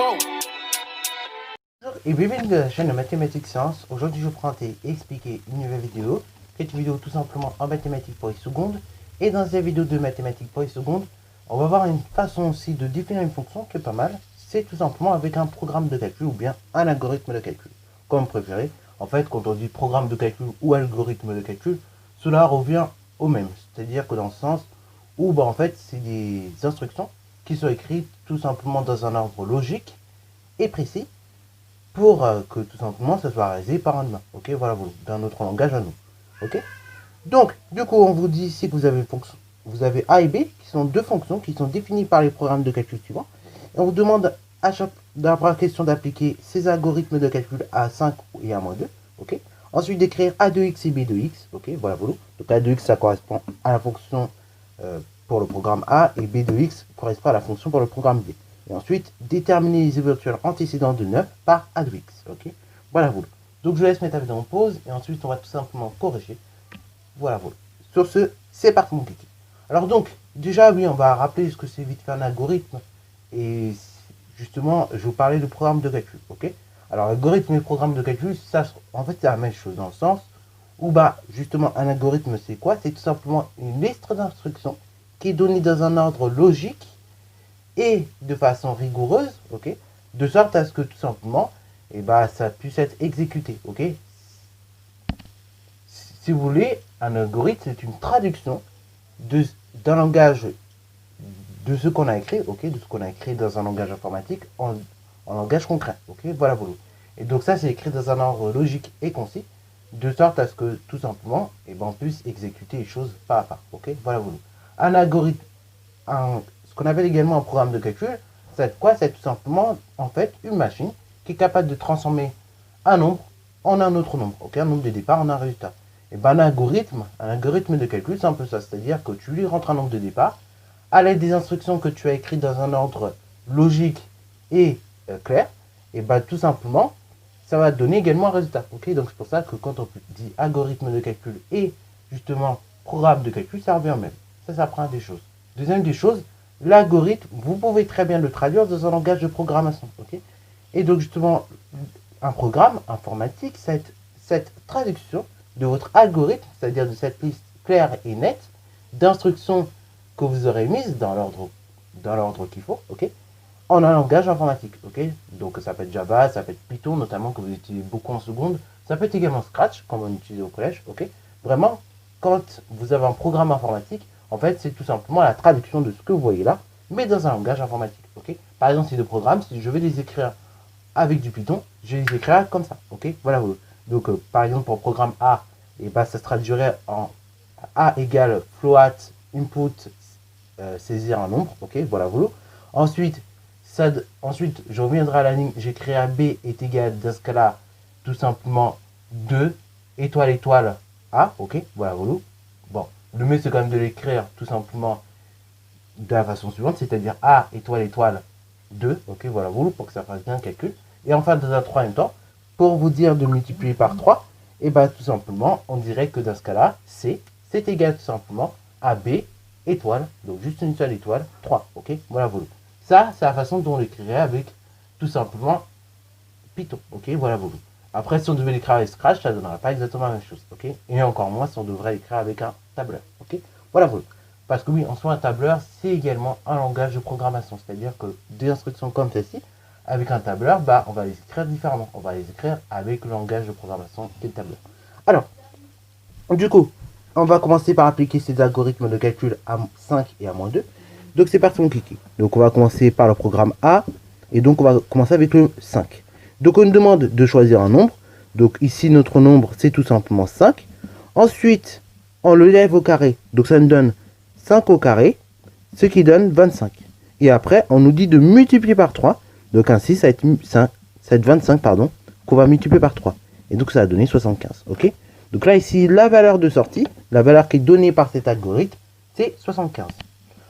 Bonjour et bienvenue à la chaîne de Mathématiques Sciences. Aujourd'hui je vais présenter et expliquer une nouvelle vidéo. Cette vidéo tout simplement en mathématiques pour les secondes. Et dans cette vidéo de mathématiques pour les secondes, on va voir une façon aussi de définir une fonction qui est pas mal. C'est tout simplement avec un programme de calcul ou bien un algorithme de calcul. Comme préféré. En fait, quand on dit programme de calcul ou algorithme de calcul, cela revient au même. C'est-à-dire que dans le sens où en fait c'est des instructions qui sont écrites tout simplement dans un ordre logique et précis pour que tout simplement ça soit réalisé par un humain. Ok, voilà, dans notre langage à nous. Ok, donc du coup on vous dit ici que vous avez A et B qui sont deux fonctions qui sont définies par les programmes de calcul suivants. Et on vous demande à chaque question d'appliquer ces algorithmes de calcul à 5 et à moins 2. Ok, ensuite d'écrire A de x et B de x. Ok, voilà, voilà. Donc A de x ça correspond à la fonction pour le programme A et B de x correspond à la fonction pour le programme B. Et ensuite, déterminer les éventuels antécédents de 9 par A de x. Ok, voilà, voilà. Donc je laisse mettre la vidéo en pause et ensuite on va tout simplement corriger. Voilà, voilà. Sur ce, c'est parti mon kiki. Alors donc, déjà oui, on va rappeler ce que c'est vite fait un algorithme. Et justement, je vous parlais de programme de calcul. Ok, alors algorithme et programme de calcul, ça, en fait, c'est la même chose dans le sens où justement un algorithme c'est quoi? C'est tout simplement une liste d'instructions qui est donnée dans un ordre logique et de façon rigoureuse, ok, de sorte à ce que tout simplement ça puisse être exécuté. Ok, si vous voulez, un algorithme c'est une traduction d'un langage, de ce qu'on a écrit, ok, de ce qu'on a écrit dans un langage informatique en langage concret. Ok, voilà, voilà. Et donc ça c'est écrit dans un ordre logique et concis, de sorte à ce que tout simplement on puisse exécuter les choses pas à pas. Ok, voilà, voilà. Un algorithme, ce qu'on appelle également un programme de calcul, c'est quoi? C'est tout simplement en fait une machine qui est capable de transformer un nombre en un autre nombre, ok, un nombre de départ en un résultat. Et un algorithme de calcul, c'est un peu ça, c'est-à-dire que tu lui rentres un nombre de départ à l'aide des instructions que tu as écrites dans un ordre logique et clair, et tout simplement ça va donner également un résultat. Ok, donc c'est pour ça que quand on dit algorithme de calcul et justement programme de calcul, ça revient au même. Ça prend des choses. Deuxième des choses, l'algorithme, vous pouvez très bien le traduire dans un langage de programmation. Ok, et donc justement, un programme informatique, cette traduction de votre algorithme, c'est-à-dire de cette liste claire et nette d'instructions que vous aurez mises dans l'ordre qu'il faut, ok, en un langage informatique. Ok, donc ça peut être Java, ça peut être Python notamment que vous utilisez beaucoup en seconde, ça peut être également Scratch comme on utilise au collège. Ok, vraiment, quand vous avez un programme informatique, en fait c'est tout simplement la traduction de ce que vous voyez là, mais dans un langage informatique. Ok, par exemple ces deux programmes, si je veux les écrire avec du Python, je les écrirai comme ça. Ok, voilà, voilà. Donc par exemple pour le programme A, ça se traduirait en A égale float input saisir un nombre. Ok, voilà, voilà. Ensuite je reviendrai à la ligne, j'écrirai B est égal dans ce cas là tout simplement 2 étoile étoile A. Ok, voilà, voilà. Bon, le mieux c'est quand même de l'écrire tout simplement de la façon suivante, c'est-à-dire A étoile étoile 2. Ok, voilà, voilà, pour que ça fasse bien le calcul. Et enfin dans un troisième temps, pour vous dire de multiplier par 3, et tout simplement on dirait que dans ce cas là c'est égal tout simplement à B étoile, donc juste une seule étoile, 3. Ok, voilà, voilà. Ça, c'est la façon dont on l'écrirait avec tout simplement Python. Ok, voilà, voilà. Après, si on devait l'écrire avec Scratch, ça ne donnerait pas exactement la même chose. Ok, et encore moins si on devrait l'écrire avec un tableur. Ok, voilà, voilà. Parce que oui, en soi, un tableur, c'est également un langage de programmation. C'est-à-dire que des instructions comme celle-ci, avec un tableur, on va les écrire différemment. On va les écrire avec le langage de programmation qui est le tableur. Alors, du coup, on va commencer par appliquer ces algorithmes de calcul à 5 et à moins 2. Donc c'est parti mon kiki. Donc on va commencer par le programme A. Et donc on va commencer avec le 5. Donc on nous demande de choisir un nombre. Donc ici notre nombre c'est tout simplement 5. Ensuite on le lève au carré. Donc ça nous donne 5 au carré. Ce qui donne 25. Et après on nous dit de multiplier par 3. Donc ainsi ça va être 25 pardon. Qu'on va multiplier par 3. Et donc ça va donner 75. Ok. Donc là ici la valeur de sortie. La valeur qui est donnée par cet algorithme c'est 75.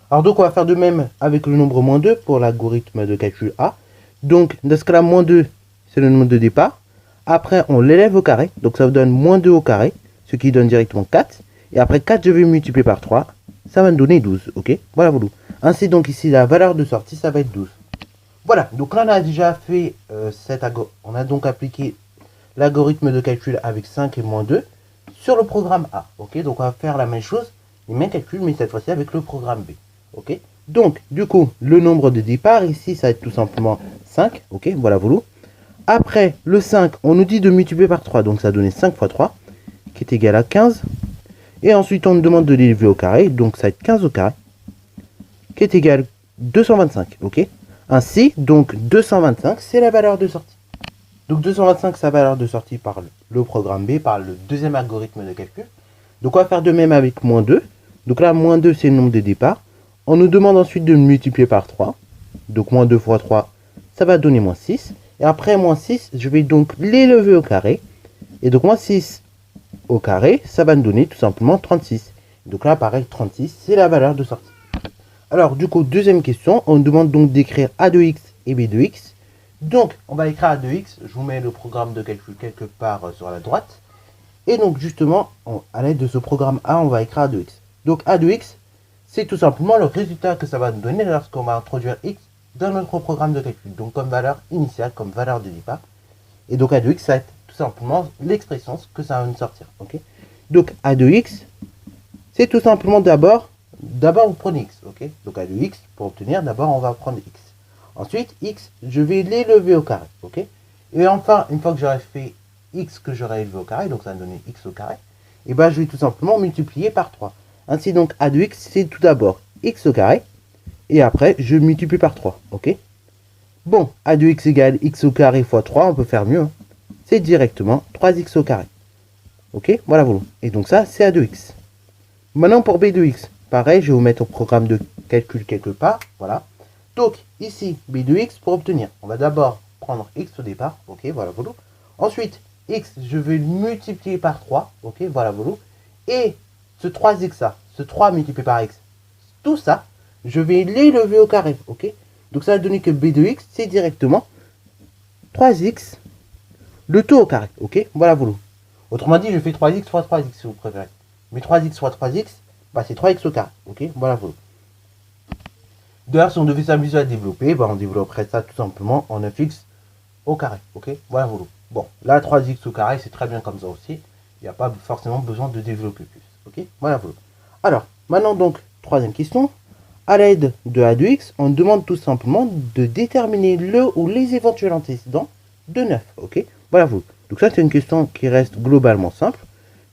Alors donc on va faire de même avec le nombre moins 2 pour l'algorithme de calcul A. Donc dans ce cas-là, moins 2, c'est le nombre de départ. Après, on l'élève au carré. Donc ça vous donne moins 2 au carré, ce qui donne directement 4. Et après 4, je vais multiplier par 3. Ça va me donner 12. Ok, voilà, voilà. Ainsi donc ici, la valeur de sortie, ça va être 12. Voilà, donc là on a déjà fait on a donc appliqué l'algorithme de calcul avec 5 et moins 2 sur le programme A. Ok, donc on va faire la même chose, les mêmes calculs, mais cette fois-ci avec le programme B. Ok, donc du coup, le nombre de départ ici, ça va être tout simplement 5. Ok, voilà, voilà. Après, le 5, on nous dit de multiplier par 3, donc ça a donné 5 fois 3, qui est égal à 15. Et ensuite, on nous demande de l'élever au carré, donc ça va être 15 au carré, qui est égal à 225. Ok, ainsi, donc 225, c'est la valeur de sortie. Donc 225, c'est la valeur de sortie par le programme B, par le deuxième algorithme de calcul. Donc on va faire de même avec moins 2. Donc là, moins 2, c'est le nombre de départ. On nous demande ensuite de multiplier par 3. Donc moins 2 fois 3, ça va donner moins 6. Et après moins 6, je vais donc l'élever au carré. Et donc moins 6 au carré, ça va nous donner tout simplement 36. Donc là, pareil, 36, c'est la valeur de sortie. Alors, du coup, deuxième question, on nous demande donc d'écrire A de x et B de x. Donc, on va écrire A de x, je vous mets le programme de calcul quelque part sur la droite. Et donc, justement, à l'aide de ce programme A, on va écrire A de x. Donc, A de x, c'est tout simplement le résultat que ça va nous donner lorsqu'on va introduire x dans notre programme de calcul. Donc, comme valeur initiale, comme valeur de départ. Et donc, A de x, ça va être tout simplement l'expression que ça va nous sortir. Ok, donc, A de x, c'est tout simplement d'abord vous prenez x, ok. Donc A de x, pour obtenir, d'abord on va prendre x. Ensuite, x, je vais l'élever au carré, ok. Et enfin, une fois que j'aurai fait x que j'aurai élevé au carré, donc ça va me donner x au carré, et ben je vais tout simplement multiplier par 3. Ainsi donc A de x, c'est tout d'abord x au carré, et après je multiplie par 3, ok. Bon, A de x égale x au carré fois 3, on peut faire mieux, hein. C'est directement 3x au carré. Ok, voilà, voilà. Et donc ça, c'est A de x. Maintenant pour B de x, pareil, je vais vous mettre au programme de calcul quelque part, voilà. Donc ici, B de x pour obtenir, on va d'abord prendre x au départ, ok, voilà, voilà. Ensuite, x, je vais le multiplier par 3, ok, voilà, voilà. Et ce 3x là, ce 3 multiplié par x, tout ça, je vais l'élever au carré, ok. Donc ça va donner que B de x, c'est directement 3x, le tout au carré, ok, voilà, voilà. Autrement dit, je fais 3x fois 3x si vous préférez. Mais 3x fois 3x, bah c'est 3x au carré. Ok, voilà. D'ailleurs, si on devait s'amuser à développer, bah on développerait ça tout simplement en 9x au carré. Ok, voilà. Bon, là, 3x au carré, c'est très bien comme ça aussi. Il n'y a pas forcément besoin de développer plus. Ok, voilà. Alors, maintenant donc, troisième question. À l'aide de A de x, on demande tout simplement de déterminer le ou les éventuels antécédents de 9. Ok, voilà. Donc ça, c'est une question qui reste globalement simple.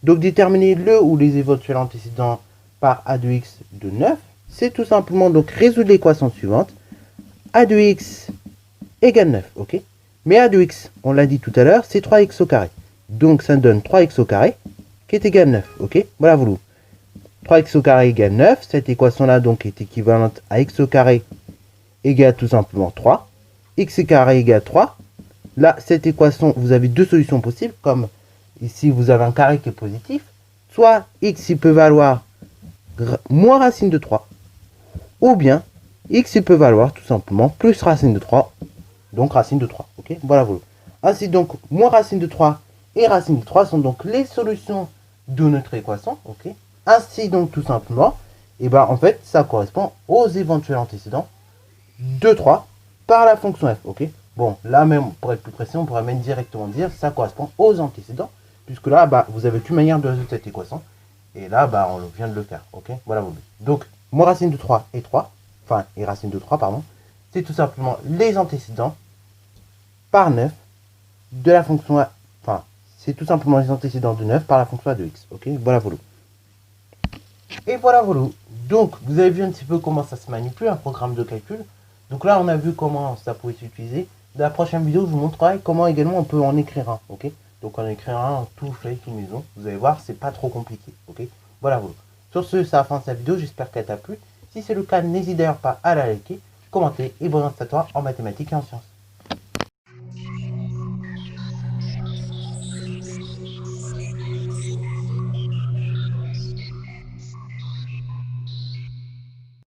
Donc déterminer le ou les éventuels antécédents par A de x de 9, c'est tout simplement donc résoudre l'équation suivante. A de x égale 9, ok. Mais A de x, on l'a dit tout à l'heure, c'est 3x au carré. Donc ça donne 3x au carré qui est égal à 9, ok. Voilà, voilà. 3x au carré égale 9, cette équation-là donc est équivalente à x au carré égale tout simplement 3. X au carré égale 3. Là, cette équation, vous avez deux solutions possibles, comme ici vous avez un carré qui est positif, soit x il peut valoir moins racine de 3, ou bien x il peut valoir tout simplement plus racine de 3, donc racine de 3. Ok, voilà, voilà. Ainsi donc, moins racine de 3 et racine de 3 sont donc les solutions de notre équation. Ok, ainsi donc tout simplement, et ben en fait ça correspond aux éventuels antécédents de 3 par la fonction f. Ok, bon là même pour être plus précis, on pourrait même directement dire ça correspond aux antécédents, puisque là bah, vous avez qu'une manière de résoudre cette équation, et là bah, on vient de le faire. Ok, voilà. Donc moins racine de 3 et 3, enfin et racine de 3 pardon, c'est tout simplement les antécédents par 9 de la fonction a, enfin c'est tout simplement les antécédents de 9 par la fonction a de x. Ok, voilà. Et voilà. Donc vous avez vu un petit peu comment ça se manipule un programme de calcul. Donc là on a vu comment ça pouvait s'utiliser. Dans la prochaine vidéo je vous montrerai comment également on peut en écrire un. Ok, donc en écrire un tout fait, tout maison. Vous allez voir, c'est pas trop compliqué. Ok, voilà. Sur ce, c'est la fin de cette vidéo, j'espère qu'elle t'a plu. Si c'est le cas, n'hésite d'ailleurs pas à la liker, commenter et bonne à toi en mathématiques et en sciences.